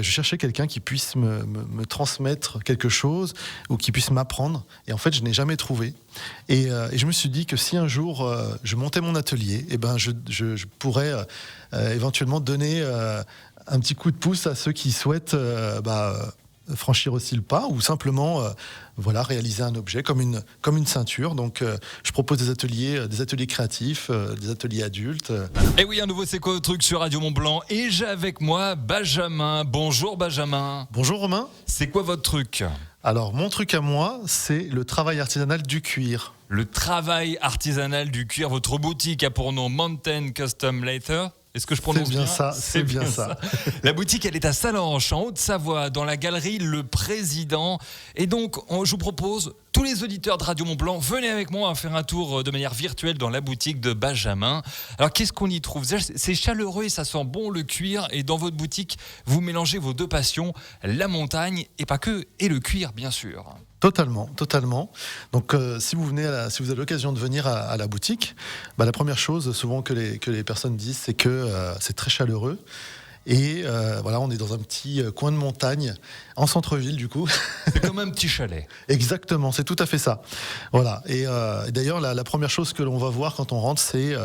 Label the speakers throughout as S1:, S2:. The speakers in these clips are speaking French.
S1: Je cherchais quelqu'un qui puisse me transmettre quelque chose ou qui puisse m'apprendre. Et en fait, je n'ai jamais trouvé. Et je me suis dit que si un jour je montais mon atelier, je pourrais éventuellement donner un petit coup de pouce à ceux qui souhaitent franchir aussi le pas ou simplement réaliser un objet comme une ceinture. Donc je propose des ateliers créatifs, des ateliers adultes.
S2: Et oui, un nouveau C'est quoi le truc sur Radio Mont-Blanc. Et j'ai avec moi Benjamin. Bonjour Benjamin.
S1: Bonjour Romain.
S2: C'est quoi votre truc ?
S1: Alors mon truc à moi, c'est le travail artisanal du cuir.
S2: Le travail artisanal du cuir. Votre boutique a pour nom Mountain Custom Leather. Est-ce que je prononce bien ?
S1: C'est bien ça.
S2: La boutique, elle est à Sallanches, en Haute-Savoie, dans la galerie Le Président. Et donc, je vous propose, tous les auditeurs de Radio Mont-Blanc, venez avec moi faire un tour de manière virtuelle dans la boutique de Benjamin. Alors, qu'est-ce qu'on y trouve ? C'est chaleureux et ça sent bon le cuir. Et dans votre boutique, vous mélangez vos deux passions, la montagne et pas que, et le cuir, bien sûr.
S1: Totalement. Donc, si vous avez l'occasion de venir à la boutique, la première chose souvent que les personnes disent, c'est que c'est très chaleureux. Et on est dans un petit coin de montagne, en centre-ville du coup.
S2: C'est comme un petit chalet.
S1: Exactement, c'est tout à fait ça. Voilà. Et d'ailleurs, la première chose que l'on va voir quand on rentre, c'est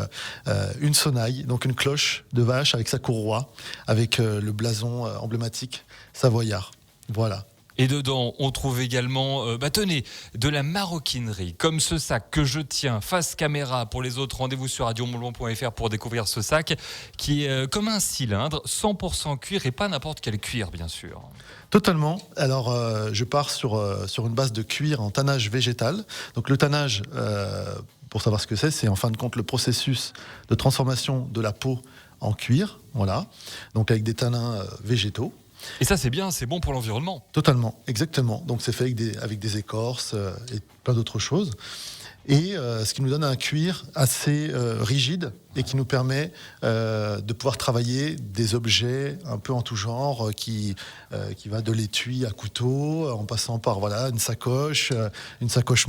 S1: une sonnaille, donc une cloche de vache avec sa courroie, avec le blason emblématique savoyard. Voilà.
S2: Et dedans, on trouve également, de la maroquinerie, comme ce sac que je tiens face caméra. Pour les autres, rendez-vous sur radiomontblanc.fr pour découvrir ce sac, qui est comme un cylindre, 100% cuir et pas n'importe quel cuir, bien sûr.
S1: Totalement. Alors, je pars sur une base de cuir en tannage végétal. Donc, le tannage, pour savoir ce que c'est en fin de compte le processus de transformation de la peau en cuir. Voilà. Donc, avec des tanins végétaux.
S2: Et ça, c'est bien, c'est bon pour l'environnement.
S1: Totalement, exactement. Donc c'est fait avec des écorces et plein d'autres choses. Et ce qui nous donne un cuir assez rigide et qui nous permet de pouvoir travailler des objets un peu en tout genre, qui va de l'étui à couteau, en passant par une sacoche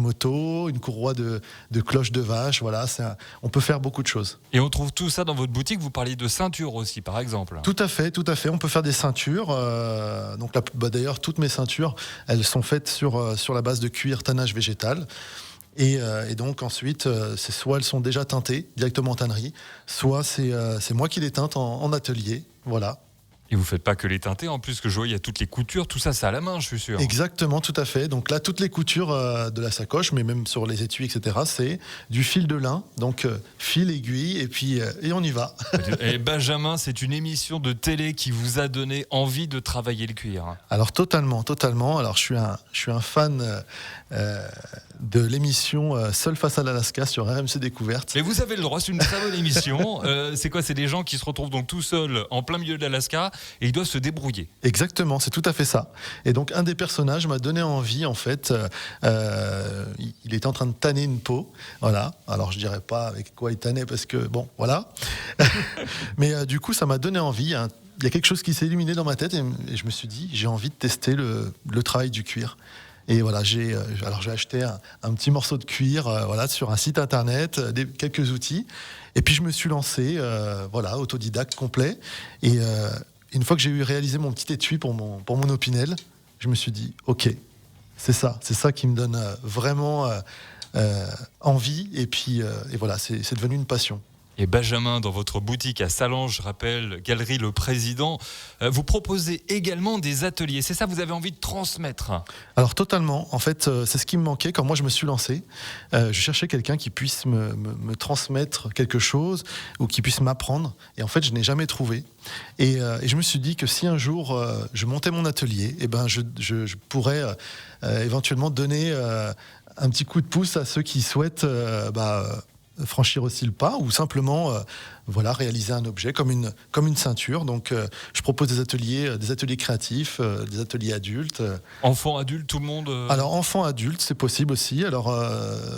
S1: moto, une courroie de cloche de vache. Voilà, on peut faire beaucoup de choses.
S2: Et on trouve tout ça dans votre boutique. Vous parliez de ceinture aussi, par exemple.
S1: Tout à fait. On peut faire des ceintures. D'ailleurs, toutes mes ceintures, elles sont faites sur la base de cuir tannage végétal. Et donc ensuite, c'est soit elles sont déjà teintées directement en tannerie, soit c'est moi qui les teinte en atelier. Voilà.
S2: Et vous faites pas que les teinter, en plus que je vois, il y a toutes les coutures, tout ça, c'est à la main, je suis sûr.
S1: Exactement, tout à fait. Donc là, toutes les coutures de la sacoche, mais même sur les étuis, etc., c'est du fil de lin, donc fil, aiguille, et on y va.
S2: Et Benjamin, c'est une émission de télé qui vous a donné envie de travailler le cuir.
S1: Alors totalement. Alors je suis un fan de l'émission Seul face à l'Alaska sur RMC Découverte.
S2: Mais vous avez le droit, c'est une très bonne émission. C'est quoi ? C'est des gens qui se retrouvent donc tout seuls en plein milieu de l'Alaska et ils doivent se débrouiller.
S1: Exactement, c'est tout à fait ça. Et donc un des personnages m'a donné envie, en fait. Il était en train de tanner une peau. Voilà. Alors je dirais pas avec quoi il tannait parce que bon, voilà. Mais du coup, ça m'a donné envie. Il y a quelque chose qui s'est illuminé dans ma tête et je me suis dit, j'ai envie de tester le travail du cuir. Et voilà, j'ai acheté un petit morceau de cuir sur un site internet, quelques outils. Et puis je me suis lancé, autodidacte complet. Et une fois que j'ai réalisé mon petit étui pour mon opinel, je me suis dit, ok, c'est ça qui me donne vraiment envie. Et puis voilà, c'est devenu une passion.
S2: Et Benjamin, dans votre boutique à Sallanches, je rappelle, Galerie Le Président, vous proposez également des ateliers. C'est ça, vous avez envie de transmettre ?
S1: Alors totalement. En fait, c'est ce qui me manquait quand moi je me suis lancé. Je cherchais quelqu'un qui puisse me transmettre quelque chose ou qui puisse m'apprendre. Et en fait, je n'ai jamais trouvé. Et je me suis dit que si un jour je montais mon atelier, je pourrais éventuellement donner un petit coup de pouce à ceux qui souhaitent franchir aussi le pas ou simplement réaliser un objet comme une ceinture. Donc je propose des ateliers créatifs, des ateliers adultes.
S2: Enfants, adultes, tout le monde
S1: Alors enfants, adultes, c'est possible aussi. Alors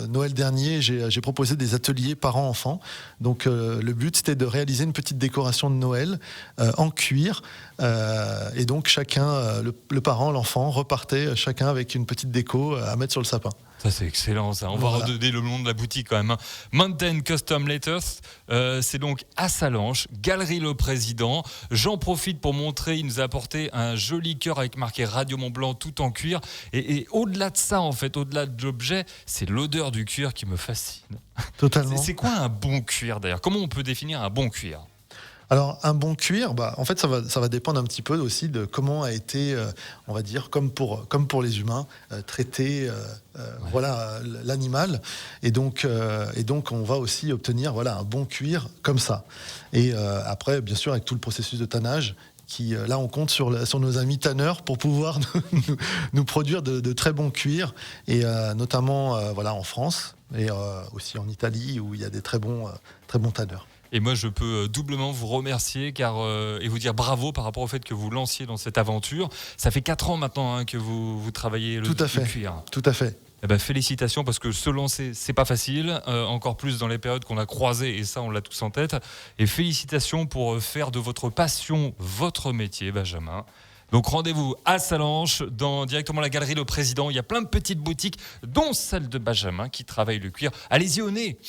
S1: Noël dernier, j'ai proposé des ateliers parents-enfants. Donc le but, c'était de réaliser une petite décoration de Noël en cuir. Et donc chacun, le parent, l'enfant, repartait chacun avec une petite déco à mettre sur le sapin.
S2: Ça, c'est excellent, ça. On va redonner le nom de la boutique quand même. Hein. Mountain Custom Letters, c'est donc à Sallanches, Galerie Le Président. J'en profite pour montrer, il nous a apporté un joli cœur avec marqué Radio Mont Blanc tout en cuir. Et au-delà de ça, en fait, au-delà de l'objet, c'est l'odeur du cuir qui me fascine.
S1: Totalement.
S2: C'est quoi un bon cuir d'ailleurs? Comment on peut définir un bon cuir?
S1: Alors, un bon cuir, en fait, ça va dépendre un petit peu aussi de comment a été, on va dire, comme pour les humains, traité voilà, l'animal. Et donc, on va aussi obtenir un bon cuir comme ça. Et après, bien sûr, avec tout le processus de tannage, là, on compte sur nos amis tanneurs pour pouvoir nous produire de très bons cuirs, et notamment en France, et aussi en Italie, où il y a des très bons tanneurs.
S2: Et moi, je peux doublement vous remercier et vous dire bravo par rapport au fait que vous lanciez dans cette aventure. Ça fait 4 ans maintenant que vous travaillez le cuir.
S1: Tout à fait.
S2: Eh ben, félicitations, parce que se lancer, c'est pas facile, encore plus dans les périodes qu'on a croisées, et ça, on l'a tous en tête. Et félicitations pour faire de votre passion votre métier, Benjamin. Donc rendez-vous à Sallanches, directement la Galerie Le Président. Il y a plein de petites boutiques, dont celle de Benjamin, qui travaille le cuir. Allez-y au nez.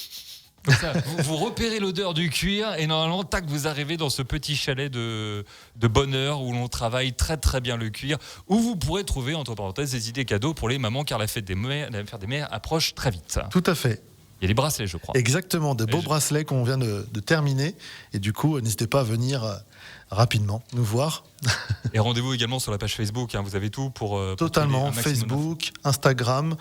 S2: Comme ça, vous repérez l'odeur du cuir, et normalement, tac, vous arrivez dans ce petit chalet de bonheur où l'on travaille très très bien le cuir, où vous pourrez trouver, entre parenthèses, des idées cadeaux pour les mamans, car la fête des mères approche très vite.
S1: Tout à fait.
S2: Il y a des bracelets, je crois.
S1: Exactement, des beaux bracelets qu'on vient de terminer. Et du coup, n'hésitez pas à venir rapidement nous voir.
S2: Et rendez-vous également sur la page Facebook. Hein, vous avez tout pour
S1: totalement, Facebook, Instagram.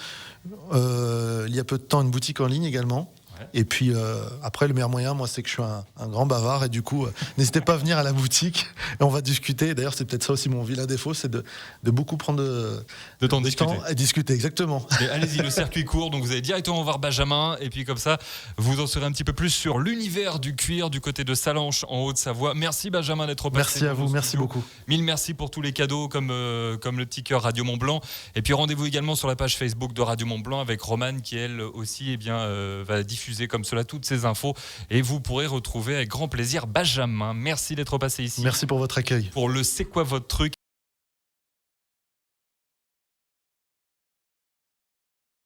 S1: Il y a peu de temps, une boutique en ligne également. Et puis après, le meilleur moyen, moi, c'est que je suis un grand bavard, et du coup, n'hésitez pas à venir à la boutique et on va discuter. D'ailleurs, c'est peut-être ça aussi mon vilain défaut, c'est de beaucoup prendre de temps à discuter. Exactement.
S2: Et allez-y, le circuit court, donc vous allez directement voir Benjamin, et puis comme ça, vous en saurez un petit peu plus sur l'univers du cuir du côté de Sallanches en Haute-Savoie. Merci Benjamin d'être passé.
S1: Merci à vous, merci beaucoup.
S2: Mille merci pour tous les cadeaux, comme le petit cœur Radio Mont Blanc. Et puis rendez-vous également sur la page Facebook de Radio Mont Blanc avec Romane, qui elle aussi va diffuser comme cela toutes ces infos, et vous pourrez retrouver avec grand plaisir Benjamin. Merci d'être passé ici.
S1: Merci pour votre accueil.
S2: Pour le C'est quoi votre truc?